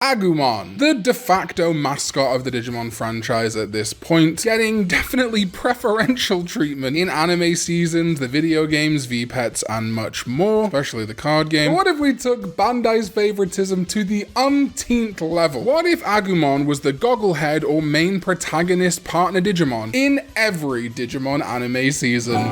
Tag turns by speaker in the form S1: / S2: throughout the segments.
S1: Agumon, the de facto mascot of the Digimon franchise at this point, getting definitely preferential treatment in anime seasons, the video games, V-Pets, and much more, especially the card game. But what if we took Bandai's favoritism to the umpteenth level? What if Agumon was the gogglehead or main protagonist partner Digimon in every Digimon anime season?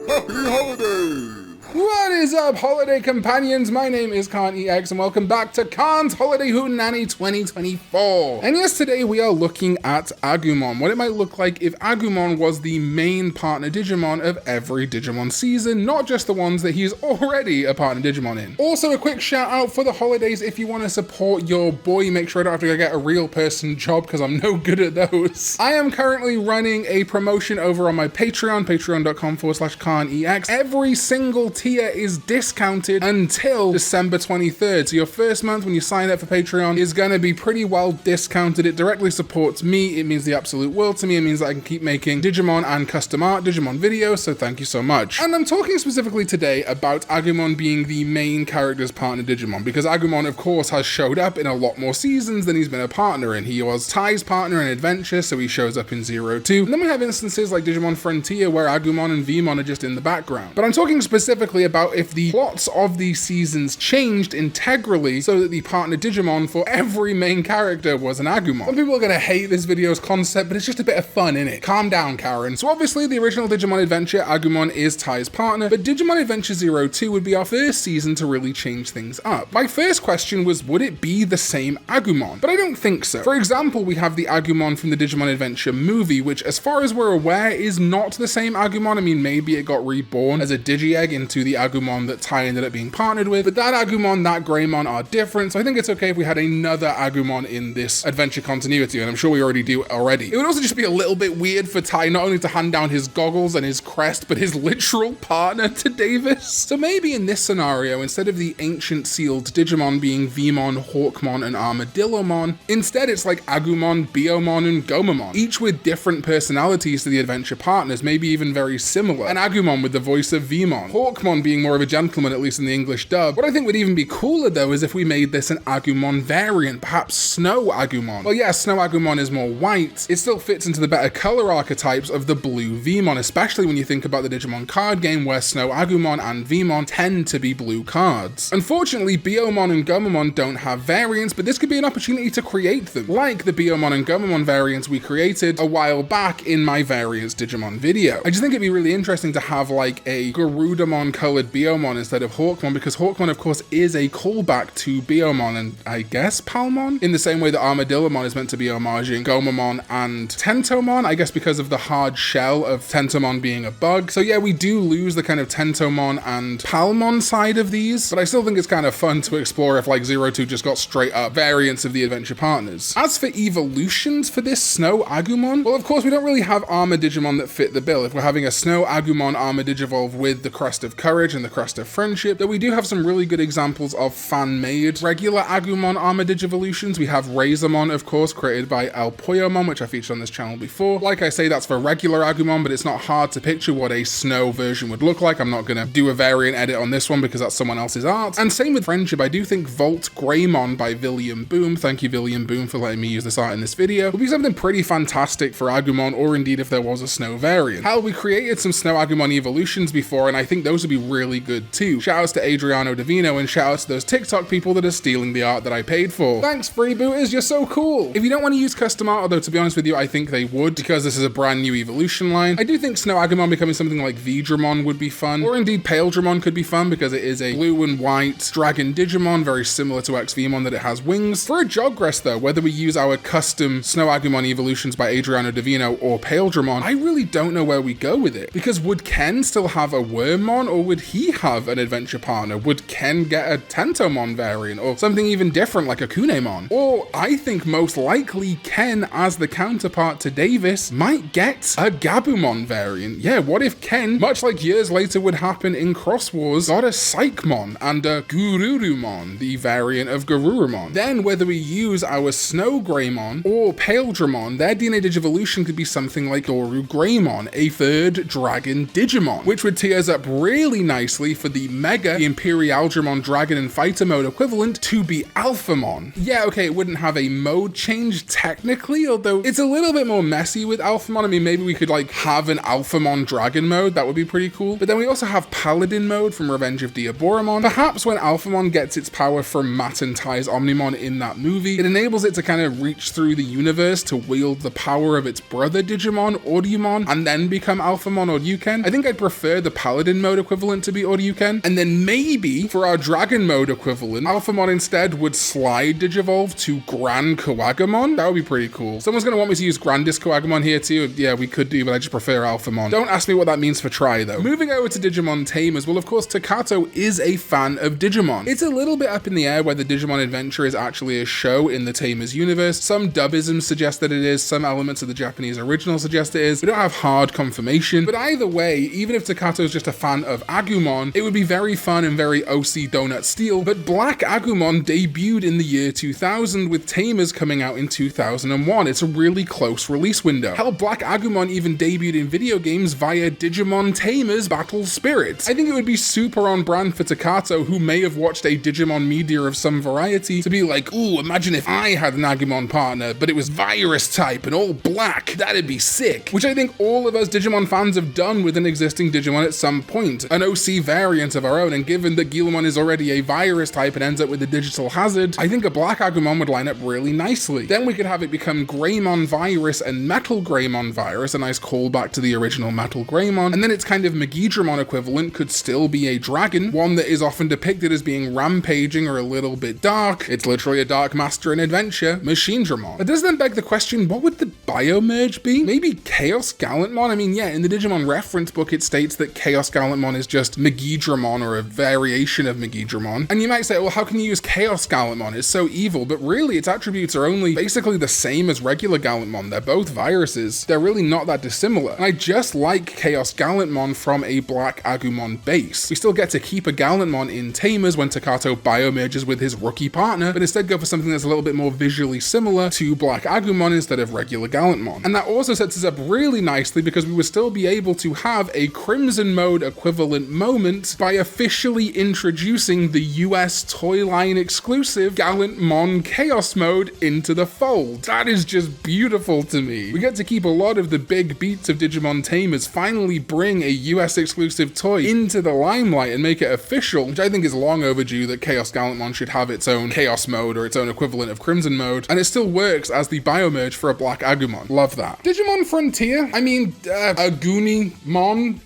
S2: Happy Holidays!
S1: What is up, holiday companions? My name is Karn EX and welcome back to Karn's Holiday Hootenanny 2024. And yes, today we are looking at Agumon, what it might look like if Agumon was the main partner Digimon of every Digimon season, not just the ones that he's already a partner Digimon in. Also, a quick shout out for the holidays. If you want to support your boy, make sure I don't have to go get a real person job because I'm no good at those. I am currently running a promotion over on my Patreon, patreon.com/Karn EX. Every single tier is discounted until December 23rd. So your first month when you sign up for Patreon is going to be pretty well discounted. It directly supports me. It means the absolute world to me. It means that I can keep making Digimon and custom art Digimon videos. So thank you so much. And I'm talking specifically today about Agumon being the main character's partner Digimon, because Agumon, of course, has showed up in a lot more seasons than he's been a partner in. He was Tai's partner in Adventure, so he shows up in 02. And then we have instances like Digimon Frontier where Agumon and Vmon are just in the background. But I'm talking specifically about if the plots of these seasons changed integrally so that the partner Digimon for every main character was an Agumon. Some people are going to hate this video's concept, but it's just a bit of fun, innit? Calm down, Karen. So obviously the original Digimon Adventure, Agumon is Tai's partner, but Digimon Adventure 02 would be our first season to really change things up. My first question was, would it be the same Agumon? But I don't think so. For example, we have the Agumon from the Digimon Adventure movie, which as far as we're aware is not the same Agumon. I mean, maybe it got reborn as a Digi-Egg into the Agumon that Tai ended up being partnered with, but that Agumon, that Greymon are different, so I think it's okay if we had another Agumon in this adventure continuity, and I'm sure we already do already. It would also just be a little bit weird for Tai not only to hand down his goggles and his crest, but his literal partner to Davis. So maybe in this scenario, instead of the ancient sealed Digimon being Vmon, Hawkmon, and Armadillomon, instead it's like Agumon, Biomon, and Gomamon, each with different personalities to the adventure partners, maybe even very similar. An Agumon with the voice of Vmon, Hawkmon being more of a gentleman, at least in the English dub. What I think would even be cooler though is if we made this an Agumon variant, perhaps Snow Agumon. Well, yeah, Snow Agumon is more white. It still fits into the better color archetypes of the blue Vmon, especially when you think about the Digimon card game where Snow Agumon and Vmon tend to be blue cards. Unfortunately, Biomon and Gomamon don't have variants, but this could be an opportunity to create them, like the Biomon and Gomamon variants we created a while back in my variants Digimon video. I just think it'd be really interesting to have like a Garudamon colored Biomon instead of Hawkmon, because Hawkmon of course is a callback to Biomon and I guess Palmon, in the same way that Armadillomon is meant to be homaging Gomamon and Tentomon, I guess because of the hard shell of Tentomon being a bug. So yeah, we do lose the kind of Tentomon and Palmon side of these, but I still think it's kind of fun to explore if like 02 just got straight up variants of the adventure partners. As for evolutions for this Snow Agumon, well of course we don't really have Armor Digimon that fit the bill. If we're having a Snow Agumon Armor Digivolve with the Crest of Courage and the Crest of Friendship, though we do have some really good examples of fan-made regular Agumon Armor Digivolutions. We have Razormon, of course, created by El Poyomon, which I featured on this channel before. Like I say, that's for regular Agumon, but it's not hard to picture what a snow version would look like. I'm not going to do a variant edit on this one because that's someone else's art. And same with Friendship. I do think Volt Greymon by Villiam Boom, thank you Villiam Boom for letting me use this art in this video, would be something pretty fantastic for Agumon, or indeed if there was a snow variant. Hell, we created some Snow Agumon evolutions before, and I think those would be really good too. Shoutouts to Adriano Davino, and shoutouts to those TikTok people that are stealing the art that I paid for. Thanks, freebooters, you're so cool. If you don't want to use custom art, although to be honest with you, I think they would, because this is a brand new evolution line, I do think Snow Agumon becoming something like Vidramon would be fun, or indeed Pale Dramon could be fun because it is a blue and white dragon Digimon, very similar to XVmon that it has wings. For a Jogress though, whether we use our custom Snow Agumon evolutions by Adriano Davino or Pale Dramon, I really don't know where we go with it, because would Ken still have a Wormmon, or would he have an adventure partner? Would Ken get a Tentomon variant or something even different like a Kunemon? Or I think most likely Ken, as the counterpart to Davis, might get a Gabumon variant. Yeah, what if Ken, much like years later would happen in Cross Wars, got a Psychmon and a Gururumon, the variant of Garurumon? Then whether we use our Snow Greymon or Paledramon, their DNA Digivolution could be something like Doru Greymon, a third Dragon Digimon, which would tee us up really nicely for the Mega, the Imperialdramon Dragon and Fighter mode equivalent, to be Alphamon. Yeah, okay, it wouldn't have a mode change technically, although it's a little bit more messy with Alphamon. I mean, maybe we could like have an Alphamon Dragon mode, that would be pretty cool. But then we also have Paladin mode from Revenge of Diaboromon. Perhaps when Alphamon gets its power from Matt and Ty's Omnimon in that movie, it enables it to kind of reach through the universe to wield the power of its brother Digimon, Oryumon, and then become Alphamon or Ryuken. I think I'd prefer the Paladin mode equivalent to be Oryuken. And then maybe for our Dragon mode equivalent, Alphamon instead would slide Digivolve to Grand Coagamon. That would be pretty cool. Someone's going to want me to use Grandis Coagamon here too. Yeah, we could do, but I just prefer Alphamon. Don't ask me what that means for Try though. Moving over to Digimon Tamers, well of course Takato is a fan of Digimon. It's a little bit up in the air whether Digimon Adventure is actually a show in the Tamers universe. Some dubisms suggest that it is, some elements of the Japanese original suggest it is. We don't have hard confirmation, but either way, even if Takato is just a fan of Agumon, it would be very fun and very OC Donut Steel. But Black Agumon debuted in the year 2000 with Tamers coming out in 2001. It's a really close release window. Hell, Black Agumon even debuted in video games via Digimon Tamers Battle Spirits. I think it would be super on brand for Takato, who may have watched a Digimon media of some variety, to be like, ooh, imagine if I had an Agumon partner, but it was virus type and all black. That'd be sick. Which I think all of us Digimon fans have done with an existing Digimon at some point. An OC variant of our own, and given that Guilmon is already a virus type and ends up with a digital hazard, I think a Black Agumon would line up really nicely. Then we could have it become Greymon Virus and Metal Greymon Virus, a nice callback to the original Metal Greymon, and then its kind of Megidramon equivalent could still be a dragon, one that is often depicted as being rampaging or a little bit dark. It's literally a Dark Master in Adventure, Machinedramon. It does then beg the question, what would the biomerge be? Maybe Chaos Gallantmon? I mean, yeah, in the Digimon reference book it states that Chaos Gallantmon is just Megidramon or a variation of Megidramon. And you might say, well, how can you use Chaos Gallantmon? It's so evil, but really its attributes are only basically the same as regular Gallantmon. They're both viruses. They're really not that dissimilar. And I just like Chaos Gallantmon from a Black Agumon base. We still get to keep a Gallantmon in Tamers when Takato biomerges with his rookie partner, but instead go for something that's a little bit more visually similar to Black Agumon instead of regular Gallantmon. And that also sets us up really nicely because we would still be able to have a Crimson mode equivalent moment by officially introducing the US toy line exclusive Gallantmon Chaos mode into the fold. That is just beautiful to me. We get to keep a lot of the big beats of Digimon Tamers, finally bring a US exclusive toy into the limelight and make it official, which I think is long overdue that Chaos Gallantmon should have its own Chaos mode or its own equivalent of Crimson mode, and it still works as the biomerge for a Black Agumon. Love that. Digimon Frontier? I mean, Agumon?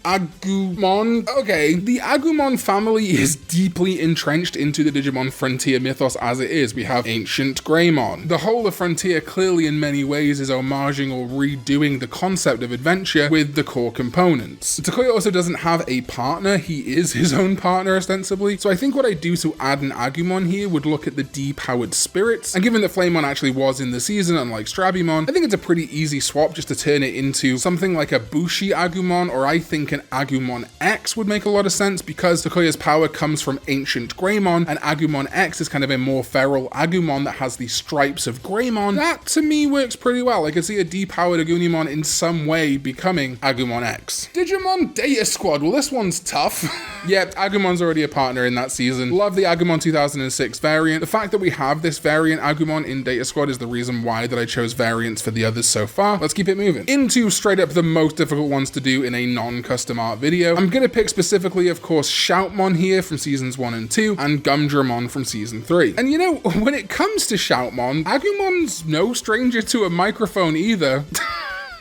S1: Okay, the Agumon family is deeply entrenched into the Digimon Frontier mythos as it is. We have Ancient Greymon. The whole of Frontier clearly in many ways is homaging or redoing the concept of adventure with the core components. Takuya also doesn't have a partner, he is his own partner ostensibly, so I think what I do to add an Agumon here would look at the depowered spirits, and given that Flamemon actually was in the season unlike Strabimon, I think it's a pretty easy swap just to turn it into something like a Bushi Agumon, or I think an Agumon X would make a lot of sense because Takuya's power comes from Ancient Greymon, and Agumon X is kind of a more feral Agumon that has the stripes of Greymon. That to me works pretty well. I could see a depowered Agunimon in some way becoming Agumon X. Digimon Data Squad, well this one's tough. Yeah, Agumon's already a partner in that season. Love the Agumon 2006 variant. The fact that we have this variant Agumon in Data Squad is the reason why that I chose variants for the others so far. Let's keep it moving. Into straight up the most difficult ones to do in a non-custom art video. I'm gonna pick specifically, of course, Shoutmon here from seasons 1 and 2, and Gumdramon from season 3. And you know, when it comes to Shoutmon, Agumon's no stranger to a microphone either.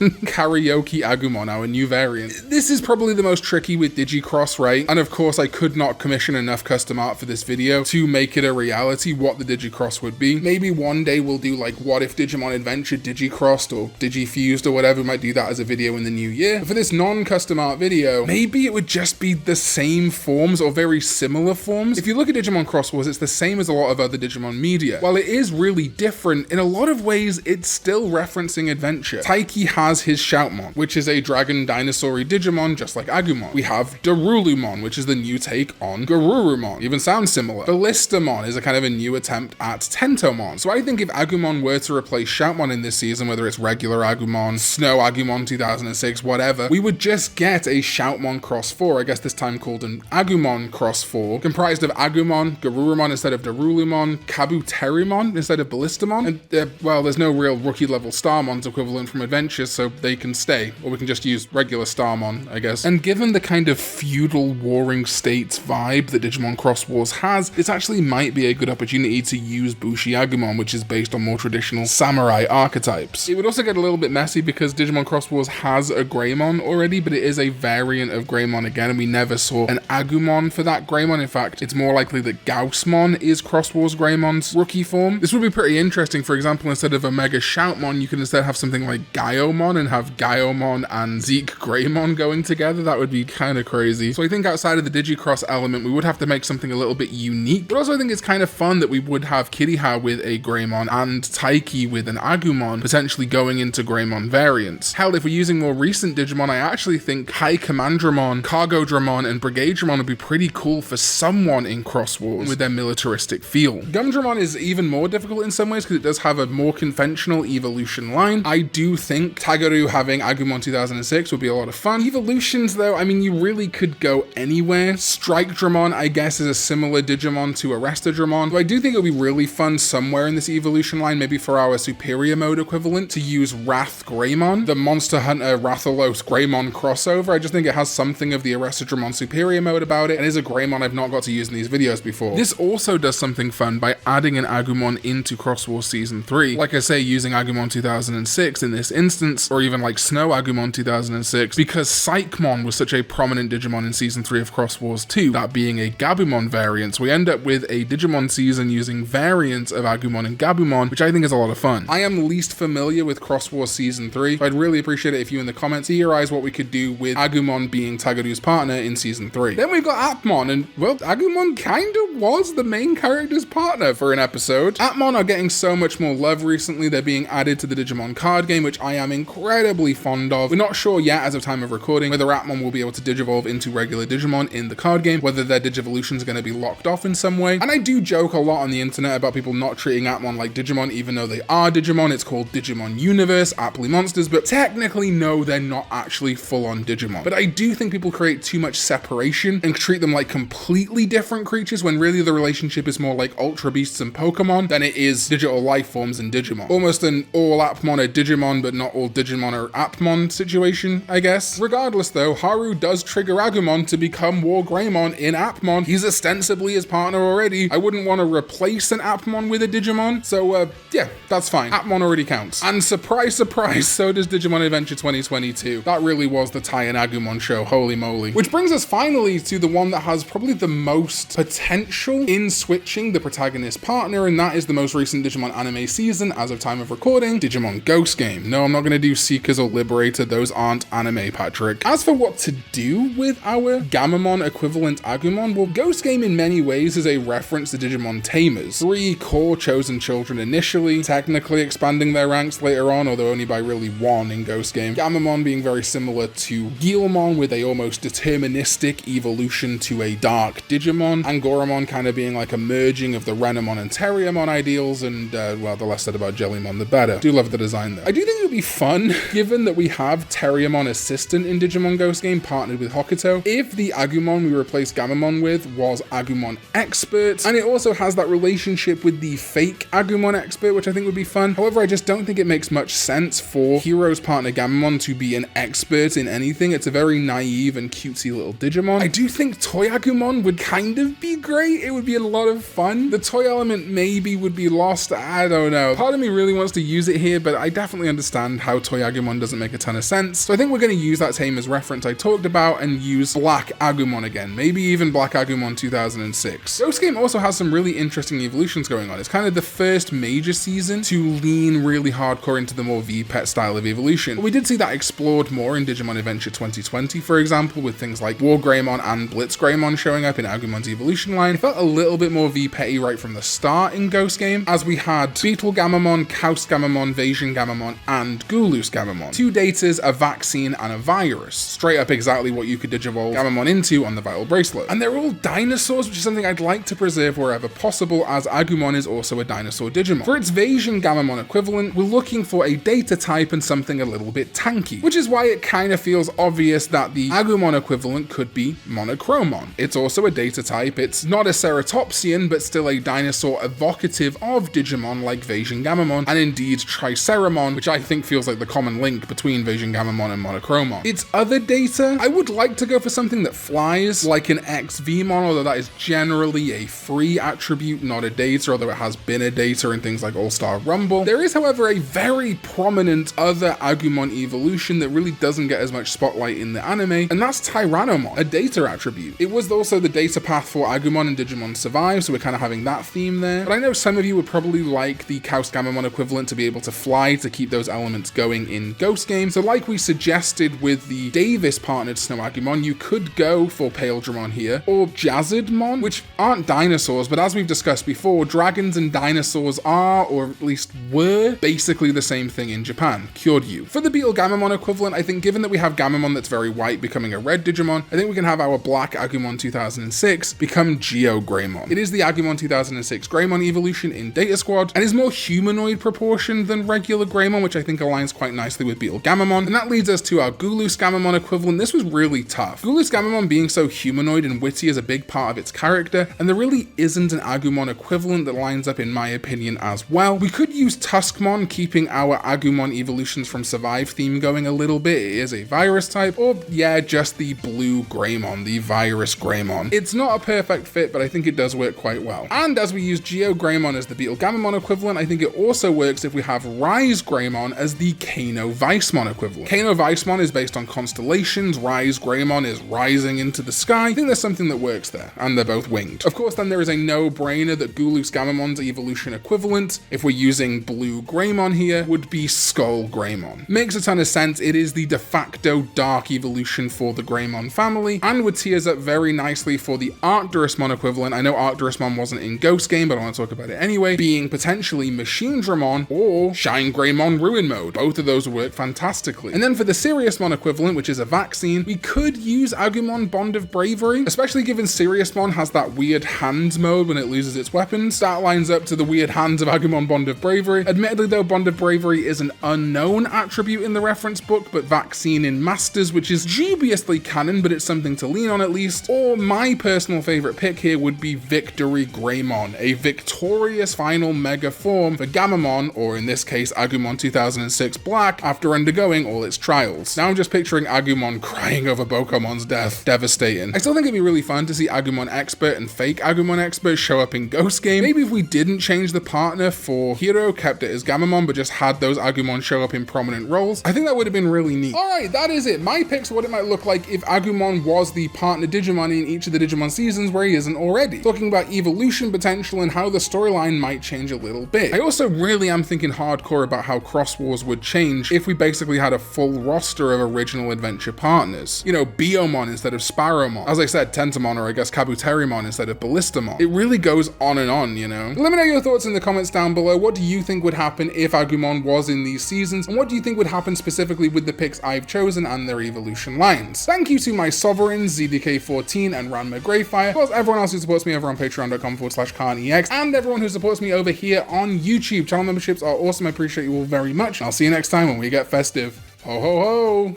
S1: Karaoke Agumon, our new variant. This is probably the most tricky with Digicross, right? And of course, I could not commission enough custom art for this video to make it a reality what the Digicross would be. Maybe one day we'll do like what if Digimon Adventure Digicrossed or Digifused or whatever. We might do that as a video in the new year. But for this non-custom art video, maybe it would just be the same forms or very similar forms. If you look at Digimon Cross Wars, it's the same as a lot of other Digimon media. While it is really different, in a lot of ways, it's still referencing adventure. Taiki has his Shoutmon, which is a dragon dinosaur-y Digimon just like Agumon. We have Darulumon, which is the new take on Garurumon. Even sounds similar. Ballistamon is a kind of a new attempt at Tentomon. So I think if Agumon were to replace Shoutmon in this season, whether it's regular Agumon, Snow Agumon 2006, whatever, we would just get a Shoutmon Cross 4, I guess this time called an Agumon Cross 4, comprised of Agumon, Garurumon instead of Darulumon, Kabuterimon instead of Ballistamon, and well, there's no real rookie level Starmon's equivalent from Adventure, so they can stay, or we can just use regular Starmon, I guess. And given the kind of feudal warring states vibe that Digimon Cross Wars has, this actually might be a good opportunity to use Bushi Agumon, which is based on more traditional samurai archetypes. It would also get a little bit messy because Digimon Cross Wars has a Greymon already, but it is a variant of Greymon again, and we never saw an Agumon for that Greymon. In fact, it's more likely that Gaussmon is Cross Wars Greymon's rookie form. This would be pretty interesting. For example, instead of a Mega Shoutmon, you can instead have something like Gaiomon and have Gaiomon and Zeke Greymon going together. That would be kind of crazy. So I think outside of the Digicross element, we would have to make something a little bit unique, but also I think it's kind of fun that we would have Kiriha with a Greymon and Taiki with an Agumon potentially going into Greymon variants. Hell, if we're using more recent Digimon, I actually think High Commandramon, Cargodramon, and Brigadramon would be pretty cool for someone in Cross Wars with their militaristic feel. Gumdramon is even more difficult in some ways because it does have a more conventional evolution line. I do think Tagaru having Agumon 2006 would be a lot of fun. Evolutions though, I mean, you really could go anywhere. Strike-Dramon, I guess, is a similar Digimon to Arrestadramon, but I do think it would be really fun somewhere in this evolution line, maybe for our superior mode equivalent, to use Wrath Greymon, the Monster Hunter Rathalos Greymon crossover. I just think it has something of the Arrestadramon superior mode about it, and is a Greymon I've not got to use in these videos before. This also does something fun by adding an Agumon into Cross Wars Season 3. Like I say, using Agumon 2006 in this instance, or even like Snow Agumon 2006, because Psychmon was such a prominent Digimon in Season 3 of Cross Wars 2, that being a Gabumon variant. So we end up with a Digimon season using variants of Agumon and Gabumon, which I think is a lot of fun. I am least familiar with Cross Wars Season 3, but I'd really appreciate it if you in the comments theorize what we could do with Agumon being Tagaru's partner in Season 3. Then we've got Atmon, and well, Agumon kind of was the main character's partner for an episode. Atmon are getting so much more love recently. They're being added to the Digimon card game, which I am incredibly fond of. We're not sure yet as of time of recording whether Atmon will be able to digivolve into regular Digimon in the card game, whether their Digivolutions are going to be locked off in some way. And I do joke a lot on the internet about people not treating Atmon like Digimon, even though they are Digimon. It's called Digimon Universe, aptly monsters, but technically no, they're not actually full-on Digimon. But I do think people create too much separation and treat them like completely different creatures when really the relationship is more like Ultra Beasts and Pokemon than it is digital life forms and Digimon. Almost an all Atmon are Digimon, but not all Digimon are Atmon situation, I guess. Regardless though, Haru does trigger Agumon to become War Greymon in Atmon. He's ostensibly his partner already. I wouldn't want to replace an Atmon with a Digimon, so yeah, that's fine. Atmon already counts. And surprise, surprise, so does Digimon Adventure 2022. That really was the Tai and Agumon show, holy moly. Which brings us finally to the one that has probably the most potential in switching the protagonist partner, and that is the most recent Digimon anime season as of time of recording, Digimon Ghost Game. No, I'm not going to do Seekers or Liberator, those aren't anime, Patrick. As for what to do with our Gamamon equivalent Agumon, well, Ghost Game in many ways is a reference to Digimon Tamers. 3 core chosen children initially, technically expanding their ranks later on, although only by really 1 in Ghost Game. Gamamon being very similar to Guilmon with a almost deterministic evolution to a dark Digimon, and Goramon kind of being like a merging of the Renamon and Terriermon ideals, and well, the less said about Jellymon the better. Do love the design though. I do think it would be fun, given that we have Terriermon Assistant in Digimon Ghost Game partnered with Hokuto, if the Agumon we replaced Gamamon with was Agumon Expert, and it also has that relationship with the fake Agumon Expert, which I think would be fun. However, I just don't think it makes much sense for Hero's partner Gamamon to be an expert in anything. It's a very naive and cutesy little Digimon. I do think Toy Agumon would kind of be great. It would be a lot of fun. The toy element maybe would be lost. I don't know. Part of me really wants to use it here, but I definitely understand how toy Agumon doesn't make a ton of sense. So I think we're going to use that Tamers reference I talked about and use Black Agumon again, maybe even Black Agumon 2006. Ghost Game also has some really interesting evolutions going on. It's kind of the first major season to lean really hardcore into the more V-Pet style of evolution. But we did see that explored more in Digimon Adventure 2020, for example, with things like War Greymon and Blitz Greymon showing up in Agumon's evolution line. It felt a little bit more V-Petty right from the start in Ghost Game, as we had Beetle Gamamon, Kaus Gamamon, Vasion Gamamon, and Gulus Gamamon. 2 datas, a vaccine, and a virus. Straight up exactly what you could Digivolve Gamamon into on the Vital Bracelet. And they're all dinosaurs, which is something I'd like to preserve wherever possible, as Agumon is also a dinosaur Digimon. For its Vasion Gamamon equivalent, we're looking for a data type and something a little bit tanky, which is why it kind of feels obvious that the Agumon equivalent could be Monochromon. It's also a data type. It's not a Ceratopsian, but still a dinosaur evocative of Digimon like Vasion Gamamon, and indeed Triceramon, which I think feels like the common link between Vasion Gamamon and Monochromon. Its other data, I would like to go for something that flies, like an XVmon, although that is generally a free attribute, not a data, although it has been a data in things like All-Star Rumble. There is, however, a very prominent other Agumon evolution that really doesn't get as much spotlight in the anime, and that's Tyrannomon, a data attribute. It was also the data path for Agumon and Digimon Survive, so we're kind of having that theme there. But I know some of you would probably like the Kaus Gamamon equivalent to be able to fly to keep those elements going in Ghost Game. So like we suggested with the Davis partnered Snow Agumon, you could go for Paildramon here, or Jazzadmon, which aren't dinosaurs, but as we've discussed before, dragons and dinosaurs are, or at least were, basically the same thing in Japan. Kyoryu. For the Beetle Gamamon equivalent, I think given that we have Gamamon that's very white becoming a red Digimon, I think we can have our Black Agumon 2006 become Geo Greymon. It is the Agumon 2006 Greymon evolution in Data Squad, and is more humanoid proportioned than regular Greymon, which I think aligns quite nicely with Beetle Gamamon. And that leads us to our Gulus Gamamon equivalent. This was really tough. Gulus Gamamon being so humanoid and witty is a big part of its character, and there really isn't an Agumon equivalent that lines up in my opinion as well. We could use Tuskmon, keeping our Agumon evolutions from Survive theme going a little bit. It is a virus type, or yeah, just the blue Greymon, the virus Greymon. It's not a perfect fit, but I think it does work quite well. And as we use Geo Greymon as the Beetle Gamamon equivalent, I think it also works if we have Rise Greymon as the Kano Weissmon equivalent. Kano Weissmon is based on constellations, Rise Greymon is rising into the sky. I think there's something that works there, and they're both winged. Of course, then there is a no-brainer that Gulus Gamamon's evolution equivalent, if we're using blue Greymon here, would be Skull Greymon. Makes a ton of sense. It is the de facto dark evolution for the Greymon family, and would tee us up very nicely for the Arcturusmon equivalent. I know Arcturusmon wasn't in Ghost Game, but I want to talk about it anyway, being potentially Machinedramon or Shine Greymon Ruin Mode. Both of those work fantastically. And then for the Siriusmon equivalent, which is a vaccine, we could use Agumon Bond of Bravery, especially given Siriusmon has that weird hands mode when it loses its weapons. That lines up to the weird hands of Agumon Bond of Bravery. Admittedly though, Bond of Bravery is an unknown attribute in the reference book, but vaccine in Masters, which is dubiously canon, but it's something to lean on at least. Or my personal favorite pick here would be Victory Greymon, a victorious final mega form for Gamamon, or in this case Agumon 2006 Black, after undergoing all its trials. Now I'm just picturing Agumon crying over Bokomon's death. Devastating. I still think it'd be really fun to see Agumon Expert and fake Agumon Expert show up in Ghost Game. Maybe if we didn't change the partner for Hero, kept it as Gamamon, but just had those Agumon show up in prominent roles, I think that would have been really neat. Alright, that is it. My picks for what it might look like if Agumon was the partner Digimon in each of the Digimon seasons where he isn't already. Talking about evolution potential and how the storyline might change a little bit. I also really am thinking hardcore about how Cross Wars would change if we basically had a full roster of original adventure partners. You know, Biomon instead of Sparrowmon. As I said, Tentamon, or I guess Kabuterimon instead of Ballistamon. It really goes on and on, you know? Let me know your thoughts in the comments down below. What do you think would happen if Agumon was in these seasons? And what do you think would happen specifically with the picks I've chosen and their evolution lines? Thank you to my sovereigns, ZDK14 and Ranma Greyfire, as well as everyone else who supports me over on patreon.com/Karn EX, and everyone who supports me over here on YouTube. Channel memberships are awesome. I appreciate you all very much. I'll see you next time when we get festive. Ho ho ho!